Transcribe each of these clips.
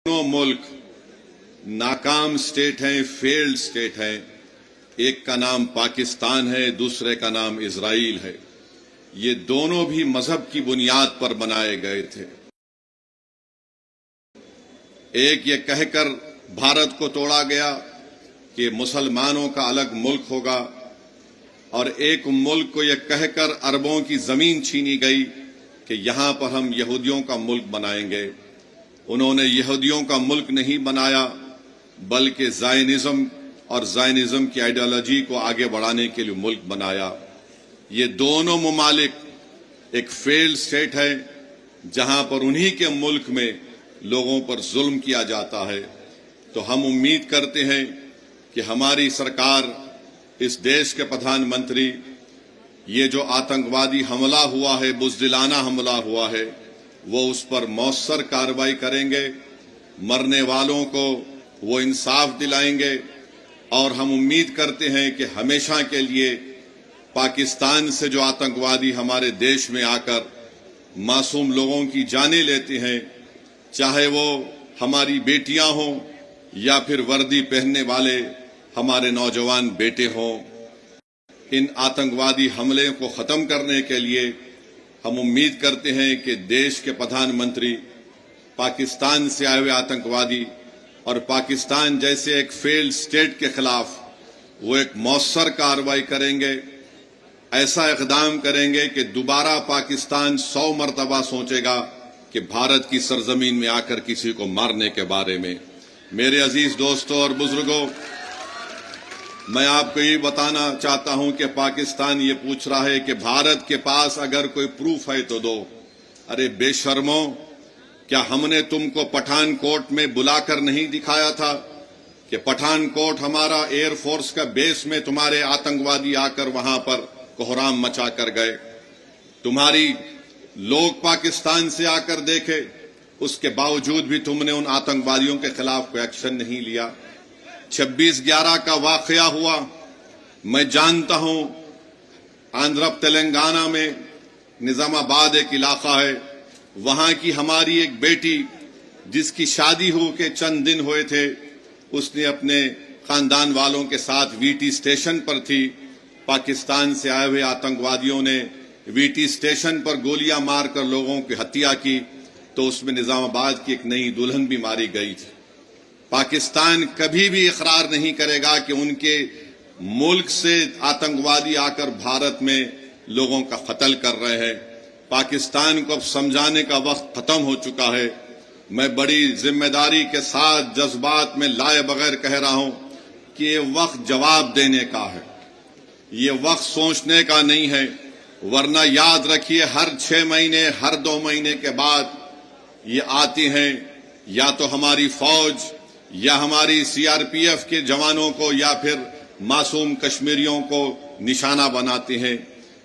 दोनों मुल्क नाकाम स्टेट हैं, फेल्ड स्टेट हैं। एक का नाम पाकिस्तान है, दूसरे का नाम इजराइल है। ये दोनों भी मजहब की बुनियाद पर बनाए गए थे। एक ये कहकर भारत को तोड़ा गया कि मुसलमानों का अलग मुल्क होगा, और एक मुल्क को यह कहकर अरबों की जमीन छीनी गई कि यहां पर हम यहूदियों का मुल्क बनाएंगे। उन्होंने यहूदियों का मुल्क नहीं बनाया, बल्कि ज़ायनिज़्म और ज़ायनिज़्म की आइडियोलॉजी को आगे बढ़ाने के लिए मुल्क बनाया। ये दोनों ममालिक एक फेल्ड स्टेट है, जहां पर उन्हीं के मुल्क में लोगों पर जुल्म किया जाता है। तो हम उम्मीद करते हैं कि हमारी सरकार, इस देश के प्रधानमंत्री, ये जो आतंकवादी हमला हुआ है, बुज़दिलाना हमला हुआ है, वो उस पर मौसर कार्रवाई करेंगे, मरने वालों को वो इंसाफ दिलाएंगे। और हम उम्मीद करते हैं कि हमेशा के लिए पाकिस्तान से जो आतंकवादी हमारे देश में आकर मासूम लोगों की जानें लेते हैं, चाहे वो हमारी बेटियां हों या फिर वर्दी पहनने वाले हमारे नौजवान बेटे हों, इन आतंकवादी हमले को खत्म करने के लिए हम उम्मीद करते हैं कि देश के प्रधानमंत्री पाकिस्तान से आए हुए आतंकवादी और पाकिस्तान जैसे एक फेल्ड स्टेट के खिलाफ वो एक मौसर कार्रवाई करेंगे। ऐसा इक़दाम करेंगे कि दोबारा पाकिस्तान 100 मरतबा सोचेगा कि भारत की सरजमीन में आकर किसी को मारने के बारे में। मेरे अजीज दोस्तों और बुजुर्गों, मैं आपको ये बताना चाहता हूं कि पाकिस्तान ये पूछ रहा है कि भारत के पास अगर कोई प्रूफ है तो दो। अरे बेशर्मो, क्या हमने तुमको पठानकोट में बुलाकर नहीं दिखाया था कि पठानकोट हमारा एयरफोर्स का बेस में तुम्हारे आतंकवादी आकर वहां पर कोहराम मचा कर गए? तुम्हारी लोग पाकिस्तान से आकर देखे, उसके बावजूद भी तुमने उन आतंकवादियों के खिलाफ कोई एक्शन नहीं लिया। 26/11 का वाकया हुआ, मैं जानता हूं, आंध्र तेलंगाना में निजामाबाद एक इलाका है, वहां की हमारी एक बेटी जिसकी शादी हो के चंद दिन हुए थे, उसने अपने खानदान वालों के साथ वीटी स्टेशन पर थी। पाकिस्तान से आए हुए आतंकवादियों ने वीटी स्टेशन पर गोलियां मारकर लोगों की हत्या की, तो उसमें निजामाबाद की एक नई दुल्हन भी मारी गई थी। पाकिस्तान कभी भी इकरार नहीं करेगा कि उनके मुल्क से आतंकवादी आकर भारत में लोगों का कत्ल कर रहे हैं। पाकिस्तान को अब समझाने का वक्त खत्म हो चुका है। मैं बड़ी जिम्मेदारी के साथ जज्बात में लाए बगैर कह रहा हूं कि ये वक्त जवाब देने का है, ये वक्त सोचने का नहीं है। वरना याद रखिए, हर 6 महीने, हर 2 महीने के बाद ये आती हैं, या तो हमारी फौज या हमारी सीआरपीएफ के जवानों को या फिर मासूम कश्मीरियों को निशाना बनाते हैं।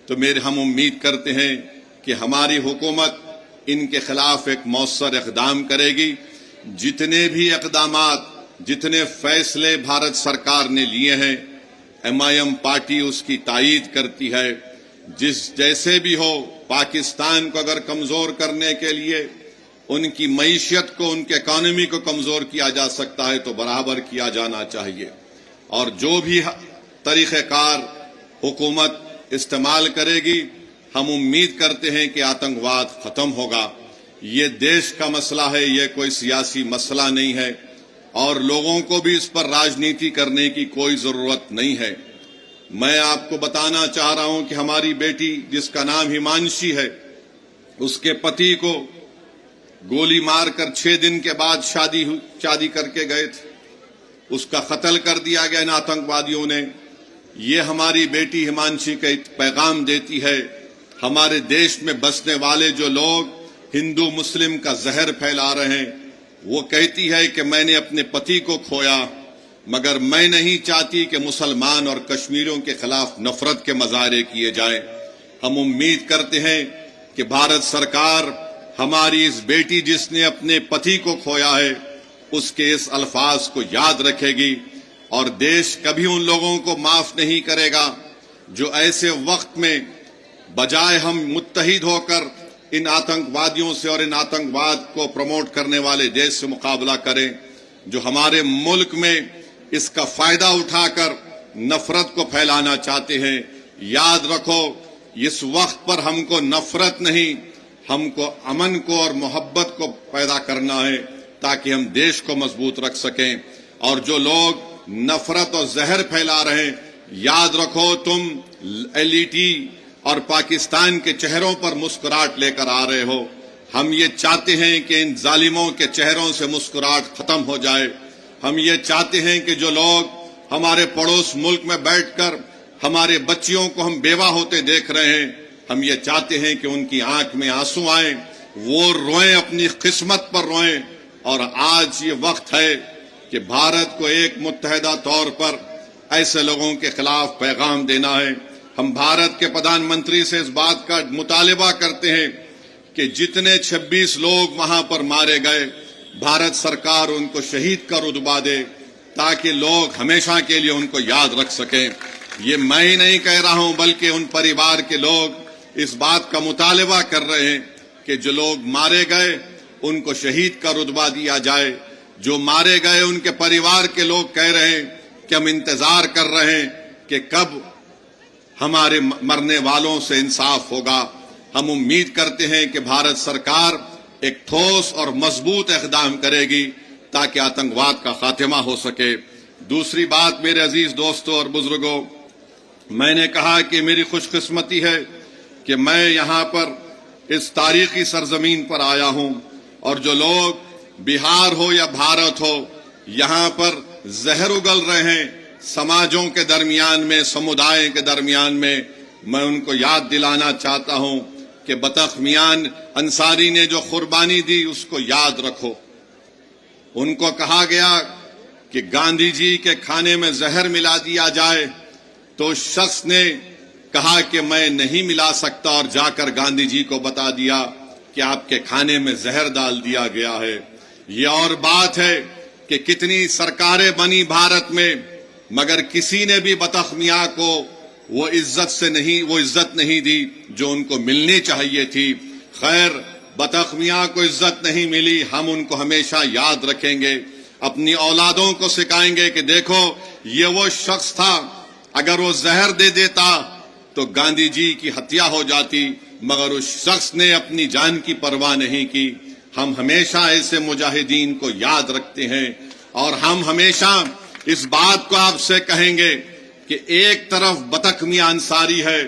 तो हम उम्मीद करते हैं कि हमारी हुकूमत इनके खिलाफ एक मौसर इक़दाम करेगी। जितने भी इक़दामात, जितने फैसले भारत सरकार ने लिए हैं, MIM पार्टी उसकी तायीद करती है। जैसे भी हो, पाकिस्तान को अगर कमजोर करने के लिए उनकी मईशत को, उनके इकॉनमी को कमजोर किया जा सकता है तो बराबर किया जाना चाहिए। और जो भी तरीक़ेकार हुकूमत इस्तेमाल करेगी, हम उम्मीद करते हैं कि आतंकवाद खत्म होगा। ये देश का मसला है, ये कोई सियासी मसला नहीं है, और लोगों को भी इस पर राजनीति करने की कोई जरूरत नहीं है। मैं आपको बताना चाह रहा हूं कि हमारी बेटी, जिसका नाम हिमांशी है, उसके पति को गोली मारकर 6 दिन के बाद शादी करके गए थे, उसका कत्ल कर दिया गया इन आतंकवादियों ने। ये हमारी बेटी हिमांशी का एक पैगाम देती है, हमारे देश में बसने वाले जो लोग हिंदू मुस्लिम का जहर फैला रहे हैं, वो कहती है कि मैंने अपने पति को खोया, मगर मैं नहीं चाहती कि मुसलमान और कश्मीरियों के खिलाफ नफरत के मजारे किए जाएं। हम उम्मीद करते हैं कि भारत सरकार हमारी इस बेटी जिसने अपने पति को खोया है, उसके इस अल्फाज को याद रखेगी, और देश कभी उन लोगों को माफ नहीं करेगा जो ऐसे वक्त में बजाय हम मुत्तहिद होकर ان आतंकवादियों से और इन आतंकवाद को प्रमोट करने वाले देश से मुकाबला करें जो हमारे मुल्क में इसका फायदा उठाकर नफरत को फैलाना चाहते हैं। याद रखो, इस वक्त पर हमको नफरत नहीं, हमको अमन को और मोहब्बत को पैदा करना है ताकि हम देश को मजबूत रख सकें। और जो लोग नफरत और जहर फैला रहे हैं, याद रखो तुम एलईटी और पाकिस्तान के चेहरों पर मुस्कुराहट लेकर आ रहे हो। हम ये चाहते हैं कि इन जालिमों के चेहरों से मुस्कुराहट खत्म हो जाए। हम ये चाहते हैं कि जो लोग हमारे पड़ोस मुल्क में बैठकर हमारे बच्चियों को हम बेवा होते देख रहे हैं, हम ये चाहते हैं कि उनकी आंख में आंसू आए, वो रोएं, अपनी किस्मत पर रोएं। और आज ये वक्त है कि भारत को एक मुत्तहिदा तौर पर ऐसे लोगों के खिलाफ पैगाम देना है। हम भारत के प्रधानमंत्री से इस बात का मुतालिबा करते हैं कि जितने 26 लोग वहां पर मारे गए, भारत सरकार उनको शहीद का रुतबा दे ताकि लोग हमेशा के लिए उनको याद रख सकें। ये मैं ही नहीं कह रहा हूं, बल्कि उन परिवार के लोग इस बात का मुतालिबा कर रहे हैं कि जो लोग मारे गए उनको शहीद का रुतबा दिया जाए। जो मारे गए उनके परिवार के लोग कह रहे हैं कि हम इंतजार कर रहे हैं कि कब हमारे मरने वालों से इंसाफ होगा। हम उम्मीद करते हैं कि भारत सरकार एक ठोस और मजबूत इक़दाम करेगी ताकि आतंकवाद का खात्मा हो सके। दूसरी बात मेरे अजीज दोस्तों और बुजुर्गों, मैंने कहा कि मेरी खुशकिस्मती है कि मैं यहाँ पर इस तारीखी सरजमीन पर आया हूँ और जो लोग बिहार हो या भारत हो, यहाँ पर जहर उगल रहे हैं समाजों के दरमियान में, समुदाय के दरमियान में, मैं उनको याद दिलाना चाहता हूं कि बतख मियान अंसारी ने जो कुर्बानी दी उसको याद रखो। उनको कहा गया कि गांधी जी के खाने में जहर मिला दिया जाए, तो शख्स ने कहा कि मैं नहीं मिला सकता और जाकर गांधी जी को बता दिया कि आपके खाने में जहर डाल दिया गया है। ये और बात है कि कितनी सरकारें बनी भारत में, मगर किसी ने भी बतख मियां को वो इज्जत नहीं दी जो उनको मिलनी चाहिए थी। खैर, बतख मियां को इज्जत नहीं मिली, हम उनको हमेशा याद रखेंगे, अपनी औलादों को सिखाएंगे कि देखो ये वो शख्स था, अगर वो जहर दे देता तो गांधी जी की हत्या हो जाती, मगर उस शख्स ने अपनी जान की परवाह नहीं की। हम हमेशा ऐसे मुजाहिदीन को याद रखते हैं और हम हमेशा इस बात को आपसे कहेंगे कि एक तरफ बतख मियां अंसारी है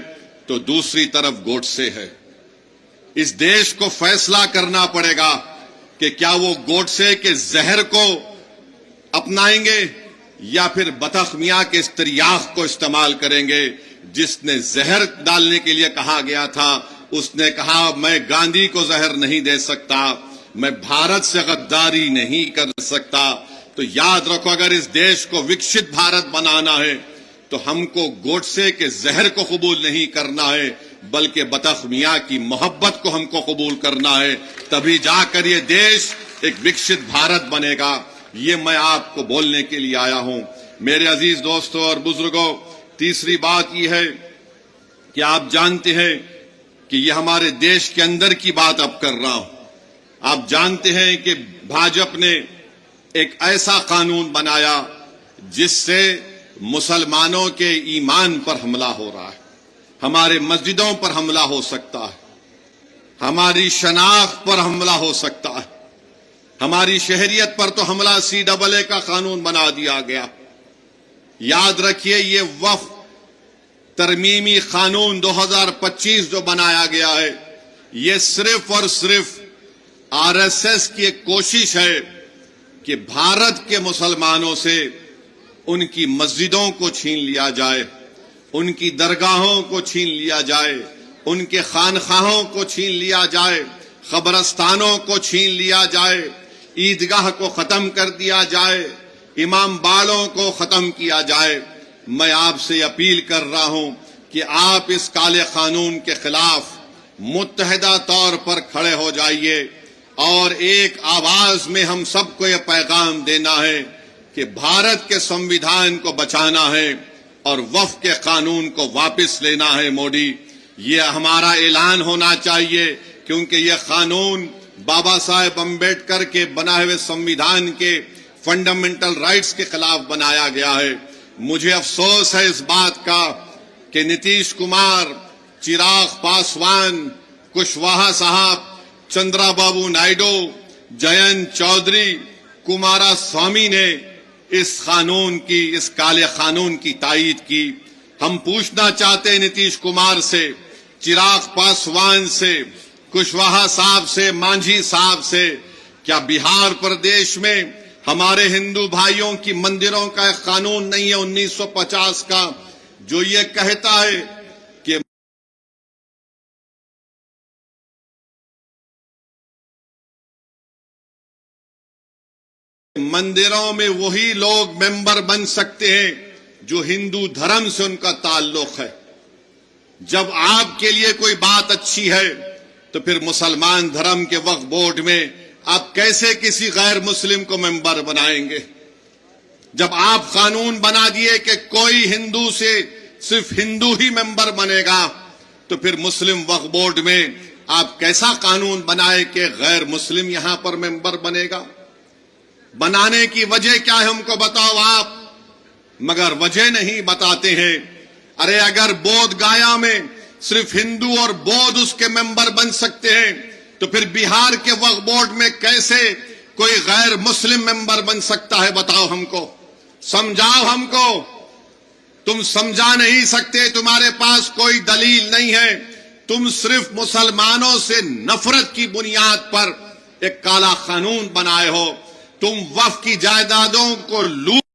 तो दूसरी तरफ गोडसे है। इस देश को फैसला करना पड़ेगा कि क्या वो गोडसे के जहर को अपनाएंगे या फिर बतख मियां के इस तिर्याख को इस्तेमाल करेंगे। जिसने जहर डालने के लिए कहा गया था, उसने कहा मैं गांधी को जहर नहीं दे सकता, मैं भारत से गद्दारी नहीं कर सकता। तो याद रखो, अगर इस देश को विकसित भारत बनाना है तो हमको गोडसे के जहर को कबूल नहीं करना है, बल्कि बतख मियां की मोहब्बत को हमको कबूल करना है। तभी जाकर ये देश एक विकसित भारत बनेगा। ये मैं आपको बोलने के लिए आया हूं। मेरे अजीज दोस्तों और बुजुर्गों, तीसरी बात यह है कि आप जानते हैं कि ये हमारे देश के अंदर की बात अब कर रहा हूं। आप जानते हैं कि भाजपा ने एक ऐसा कानून बनाया जिससे मुसलमानों के ईमान पर हमला हो रहा है, हमारे मस्जिदों पर हमला हो सकता है, हमारी शनाख्त पर हमला हो सकता है, हमारी शहरियत पर तो हमला CAA का कानून बना दिया गया। याद रखिए, ये वक्फ तरमीमी कानून 2025 जो बनाया गया है, ये सिर्फ और सिर्फ RSS की एक कोशिश है कि भारत के मुसलमानों से उनकी मस्जिदों को छीन लिया जाए, उनकी दरगाहों को छीन लिया जाए, उनके खानखाहों को छीन लिया जाए, कब्रस्तानों को छीन लिया जाए, ईदगाह को खत्म कर दिया जाए, इमाम बाड़ों को खत्म किया जाए। मैं आपसे अपील कर रहा हूं कि आप इस काले कानून के खिलाफ मुत्तहिदा तौर पर खड़े हो जाइए और एक आवाज में हम सबको यह पैगाम देना है कि भारत के संविधान को बचाना है और वक्फ के कानून को वापस लेना है। मोदी, ये हमारा ऐलान होना चाहिए کیونکہ یہ قانون بابا صاحب امبیڈکر کے بنائے ہوئے سمویدھان کے فنڈامنٹل رائٹس کے خلاف بنایا گیا ہے۔ مجھے افسوس ہے اس بات کا کہ نتیش کمار، چراغ پاسوان، کشواہا صاحب، چندرا بابو نائیڈو، جینت چودھری، کمارا سوامی نے اس قانون کی، اس کالے قانون کی تائید کی۔ ہم پوچھنا چاہتے ہیں نتیش کمار سے، چراغ پاسوان سے، کشواہا صاحب سے، مانجھی صاحب سے، کیا بہار پردیش میں ہمارے ہندو بھائیوں کی مندروں کا ایک قانون نہیں ہے 1950 کا جو یہ کہتا ہے کہ مندروں میں وہی لوگ ممبر بن سکتے ہیں جو ہندو دھرم سے ان کا تعلق ہے؟ جب آپ کے لیے کوئی بات اچھی ہے تو پھر مسلمان دھرم کے وقف بورڈ میں آپ کیسے کسی غیر مسلم کو ممبر بنائیں گے؟ جب آپ قانون بنا دیے کہ کوئی ہندو سے صرف ہندو ہی ممبر بنے گا تو پھر مسلم وقف بورڈ میں آپ کیسا قانون بنائے کہ غیر مسلم یہاں پر ممبر بنے گا؟ بنانے کی وجہ کیا ہے ہم کو بتاؤ آپ، مگر وجہ نہیں بتاتے ہیں۔ ارے اگر بودھ گایا میں صرف ہندو اور بودھ اس کے ممبر بن سکتے ہیں تو پھر بہار کے وقف بورڈ میں کیسے کوئی غیر مسلم ممبر بن سکتا ہے؟ بتاؤ ہم کو، سمجھاؤ ہم کو۔ تم سمجھا نہیں سکتے، تمہارے پاس کوئی دلیل نہیں ہے، تم صرف مسلمانوں سے نفرت کی بنیاد پر ایک کالا قانون بنائے ہو۔ تم وقف کی جائیدادوں کو لوٹ